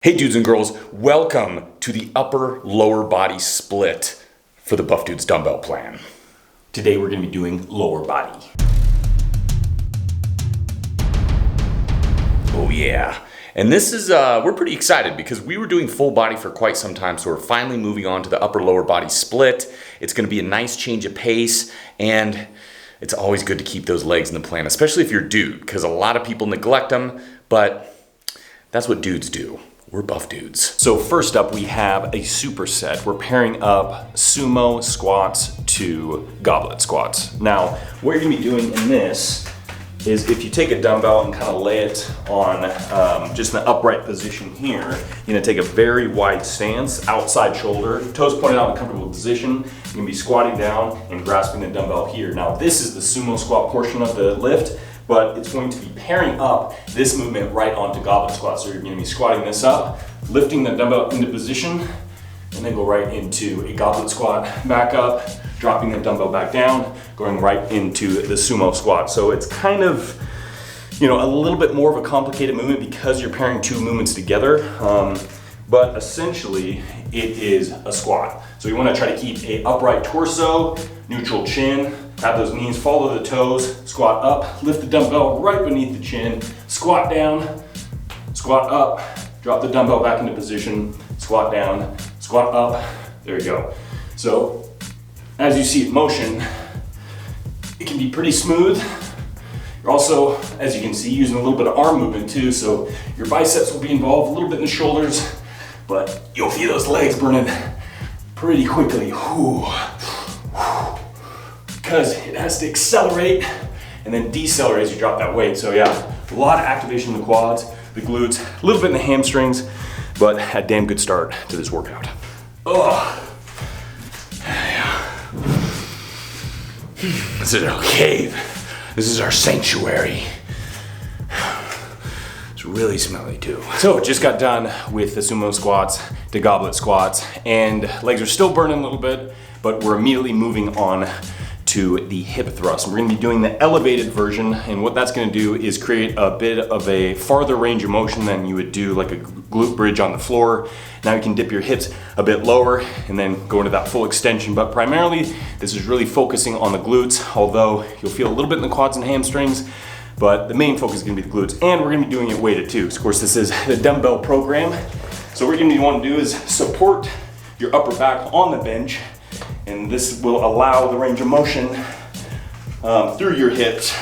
Hey dudes and girls, welcome to the upper lower body split for the Buff Dudes Dumbbell Plan. Today we're going to be doing lower body. Oh yeah. And this is, we're pretty excited because we were doing full body for quite some time, so we're finally moving on to the upper lower body split. It's going to be a nice change of pace, and it's always good to keep those legs in the plan, especially if you're a dude, because a lot of people neglect them, but that's what dudes do. We're buff dudes. So first up, we have a superset. We're pairing up sumo squats to goblet squats. Now, what you're gonna be doing in this is if you take a dumbbell and kind of lay it on just an upright position here, you're gonna take a very wide stance, outside shoulder, toes pointed out in a comfortable position. You're gonna be squatting down and grasping the dumbbell here. Now, this is the sumo squat portion of the lift, but it's going to be pairing up this movement right onto goblet squats. So you're gonna be squatting this up, lifting the dumbbell into position, and then go right into a goblet squat, back up, dropping the dumbbell back down, going right into the sumo squat. So it's kind of, a little bit more of a complicated movement because you're pairing two movements together, but essentially it is a squat. So you wanna try to keep a upright torso, neutral chin, have those knees follow the toes, squat up, lift the dumbbell right beneath the chin, squat down, squat up, drop the dumbbell back into position, squat down, squat up, there you go. So as you see in motion, it can be pretty smooth. You're also, as you can see, using a little bit of arm movement too, so your biceps will be involved, a little bit in the shoulders, but you'll feel those legs burning pretty quickly. Because it has to accelerate and then decelerate as you drop that weight. So yeah, a lot of activation in the quads, the glutes, a little bit in the hamstrings, but a damn good start to this workout. This is our cave. This is our sanctuary. It's really smelly too. So just got done with the sumo squats, the goblet squats, and legs are still burning a little bit, but we're immediately moving on to the hip thrust. We're gonna be doing the elevated version, and what that's gonna do is create a bit of a farther range of motion than you would do like a glute bridge on the floor. Now you can dip your hips a bit lower and then go into that full extension, but primarily this is really focusing on the glutes, although you'll feel a little bit in the quads and hamstrings, but the main focus is gonna be the glutes, and we're gonna be doing it weighted too. So of course this is the dumbbell program. So what you're gonna want to do is support your upper back on the bench, and this will allow the range of motion through your hips.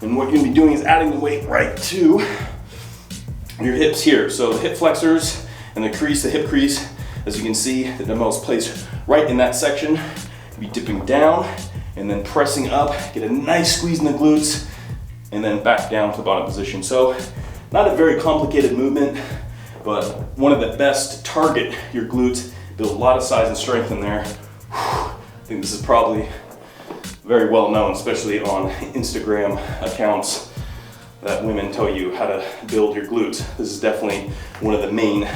And what you're gonna be doing is adding the weight right to your hips here. So the hip flexors and the crease, the hip crease, as you can see, the dumbbell is placed right in that section. You'll be dipping down and then pressing up, get a nice squeeze in the glutes, and then back down to the bottom position. So not a very complicated movement, but one of the best to target your glutes, build a lot of size and strength in there. I think this is probably very well known, especially on Instagram accounts that women tell you how to build your glutes. This is definitely one of the main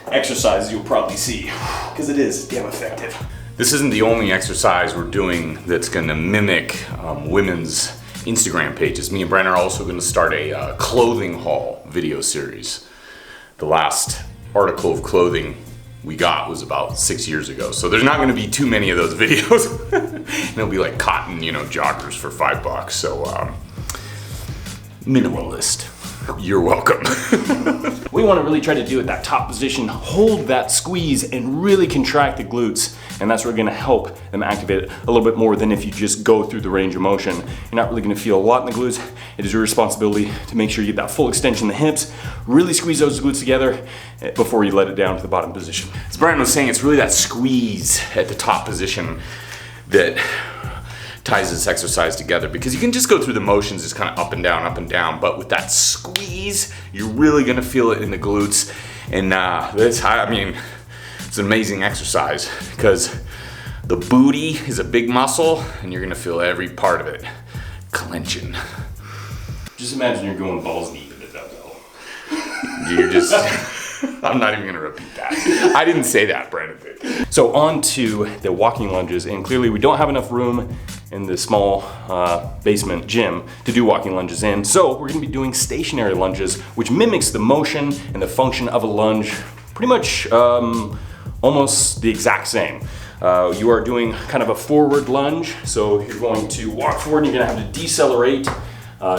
exercises you'll probably see, because it is damn effective. This isn't the only exercise we're doing that's gonna mimic women's Instagram pages. Me and Brent are also gonna start a clothing haul video series. The last article of clothing we got was about 6 years ago. So there's not gonna be too many of those videos. It'll be like cotton, joggers for $5. So minimalist. You're welcome. We wanna really try to do at that top position, hold that squeeze and really contract the glutes. And that's really gonna help them activate it a little bit more than if you just go through the range of motion. You're not really gonna feel a lot in the glutes. It is your responsibility to make sure you get that full extension in the hips, really squeeze those glutes together before you let it down to the bottom position. As Brian was saying, it's really that squeeze at the top position that ties this exercise together, because you can just go through the motions just kind of up and down, but with that squeeze, you're really gonna feel it in the glutes. And it's an amazing exercise because the booty is a big muscle and you're gonna feel every part of it clenching. Just imagine you're going balls deep in the dumbbell. I'm not even gonna repeat that. I didn't say that, Brandon did. So on to the walking lunges, and clearly we don't have enough room in the small basement gym to do walking lunges in. So we're gonna be doing stationary lunges, which mimics the motion and the function of a lunge pretty much almost the exact same. You are doing kind of a forward lunge, so you're going to walk forward and you're gonna have to decelerate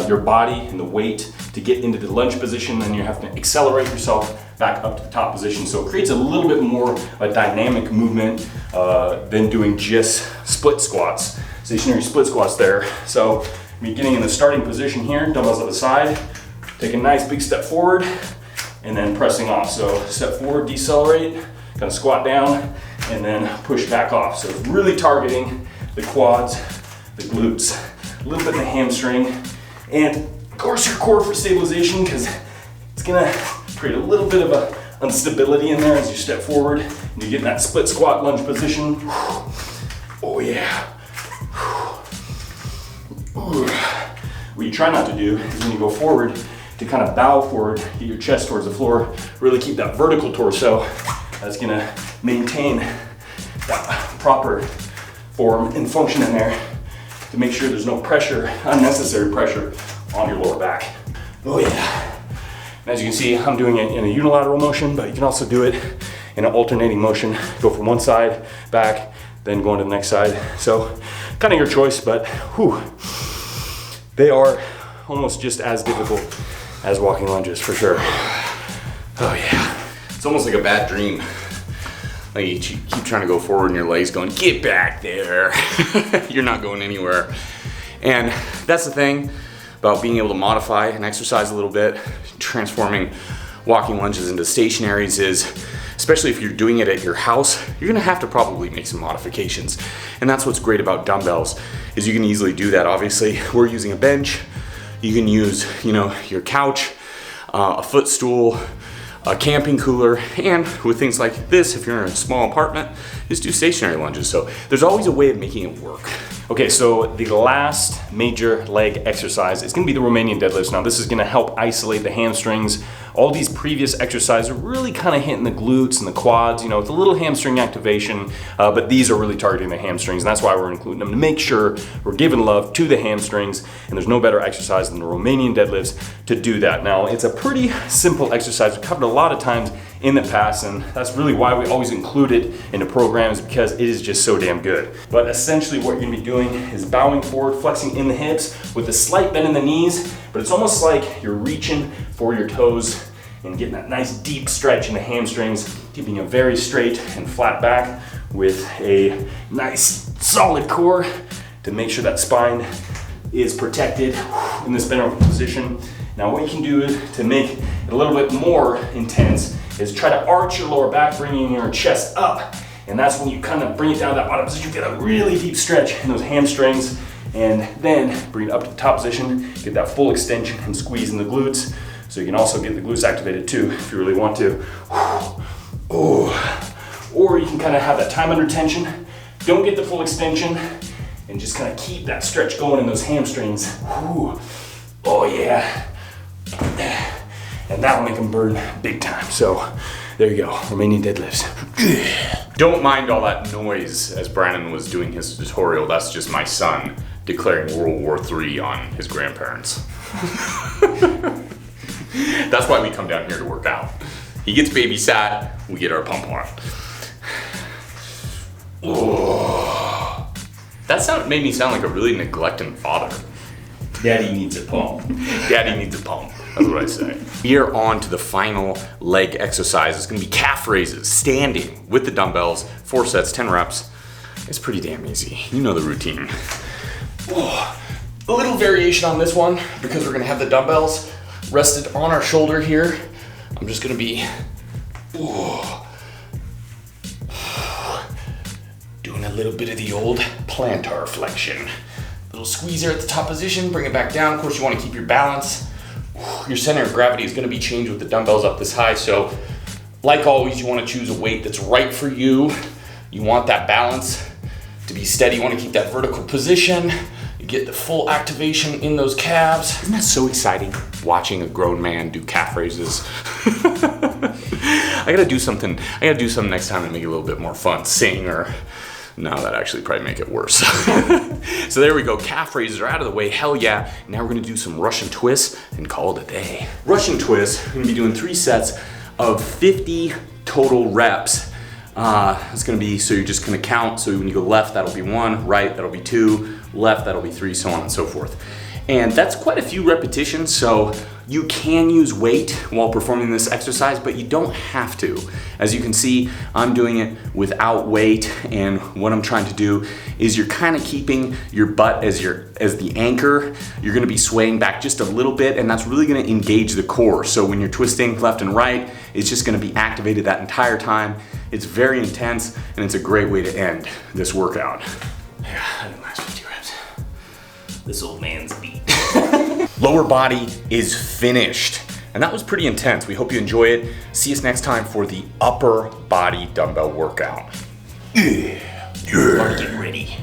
your body and the weight to get into the lunge position, then you have to accelerate yourself back up to the top position. So it creates a little bit more a dynamic movement than doing just split squats, stationary split squats there. So beginning in the starting position here, dumbbells at the side, take a nice big step forward and then pressing off. So step forward, decelerate, kind of squat down and then push back off. So it's really targeting the quads, the glutes, a little bit in the hamstring, and of course your core for stabilization, because it's gonna create a little bit of a instability in there as you step forward and you get in that split squat lunge position. Oh yeah. What you try not to do is when you go forward to kind of bow forward, get your chest towards the floor, really keep that vertical torso. That's gonna maintain that proper form and function in there to make sure there's no pressure, unnecessary pressure on your lower back. Oh yeah. And as you can see, I'm doing it in a unilateral motion, but you can also do it in an alternating motion. Go from one side, back, then go on to the next side. So kind of your choice, but whew, they are almost just as difficult as walking lunges for sure. Oh yeah. It's almost like a bad dream. Like you keep trying to go forward and your legs going, get back there. You're not going anywhere. And that's the thing about being able to modify and exercise a little bit, transforming walking lunges into stationaries is, especially if you're doing it at your house, you're gonna have to probably make some modifications. And that's what's great about dumbbells, is you can easily do that. Obviously, we're using a bench. You can use, your couch, a footstool, a camping cooler, and with things like this, if you're in a small apartment, just do stationary lunges. So there's always a way of making it work. Okay, so the last major leg exercise is gonna be the Romanian deadlifts. Now this is gonna help isolate the hamstrings. All these previous exercises are really kind of hitting the glutes and the quads, with a little hamstring activation, but these are really targeting the hamstrings, and that's why we're including them, to make sure we're giving love to the hamstrings, and there's no better exercise than the Romanian deadlifts to do that. Now, it's a pretty simple exercise. We've covered a lot of times in the past, and that's really why we always include it in the programs, because it is just so damn good. But essentially what you're gonna be doing is bowing forward, flexing in the hips with a slight bend in the knees, but it's almost like you're reaching for your toes and getting that nice deep stretch in the hamstrings, keeping a very straight and flat back with a nice solid core to make sure that spine is protected in this bent over position. Now what you can do to make it a little bit more intense is try to arch your lower back, bringing your chest up. And that's when you kind of bring it down to that bottom position, you get a really deep stretch in those hamstrings, and then bring it up to the top position, get that full extension and squeeze in the glutes. So you can also get the glutes activated too, if you really want to. Or you can kind of have that time under tension, don't get the full extension, and just kind of keep that stretch going in those hamstrings. Oh yeah. And that'll make them burn big time. So there you go, Romanian deadlifts. Don't mind all that noise as Brandon was doing his tutorial. That's just my son declaring World War III on his grandparents. That's why we come down here to work out. He gets babysat, we get our pump on. Oh. That made me sound like a really neglecting father. Daddy needs a pump. Daddy needs a pump. That's what I say. We are on to the final leg exercise. It's gonna be calf raises, standing with the dumbbells, 4 sets, 10 reps. It's pretty damn easy. You know the routine. A little variation on this one, because we're gonna have the dumbbells rested on our shoulder here. I'm just gonna be doing a little bit of the old plantar flexion. Little squeeze there at the top position, bring it back down. Of course, you want to keep your balance. Your center of gravity is going to be changed with the dumbbells up this high. So like always, you want to choose a weight that's right for you. You want that balance to be steady. You want to keep that vertical position. You get the full activation in those calves. Isn't that so exciting, watching a grown man do calf raises? I gotta do something next time to make it a little bit more fun. Sing or No, that actually probably make it worse. So there we go, calf raises are out of the way, hell yeah. Now we're gonna do some Russian twists and call it a day. Russian twists, we're gonna be doing 3 sets of 50 total reps. It's gonna be, so you're just gonna count, so when you go left, that'll be 1, right, that'll be 2, left, that'll be 3, so on and so forth. And that's quite a few repetitions, so you can use weight while performing this exercise, but you don't have to. As you can see, I'm doing it without weight, and what I'm trying to do is you're kind of keeping your butt as the anchor. You're gonna be swaying back just a little bit, and that's really gonna engage the core. So when you're twisting left and right, it's just gonna be activated that entire time. It's very intense, and it's a great way to end this workout. Yeah, I did last 50 reps. This old man's beat. Lower body is finished. And that was pretty intense. We hope you enjoy it. See us next time for the upper body dumbbell workout. Get ready.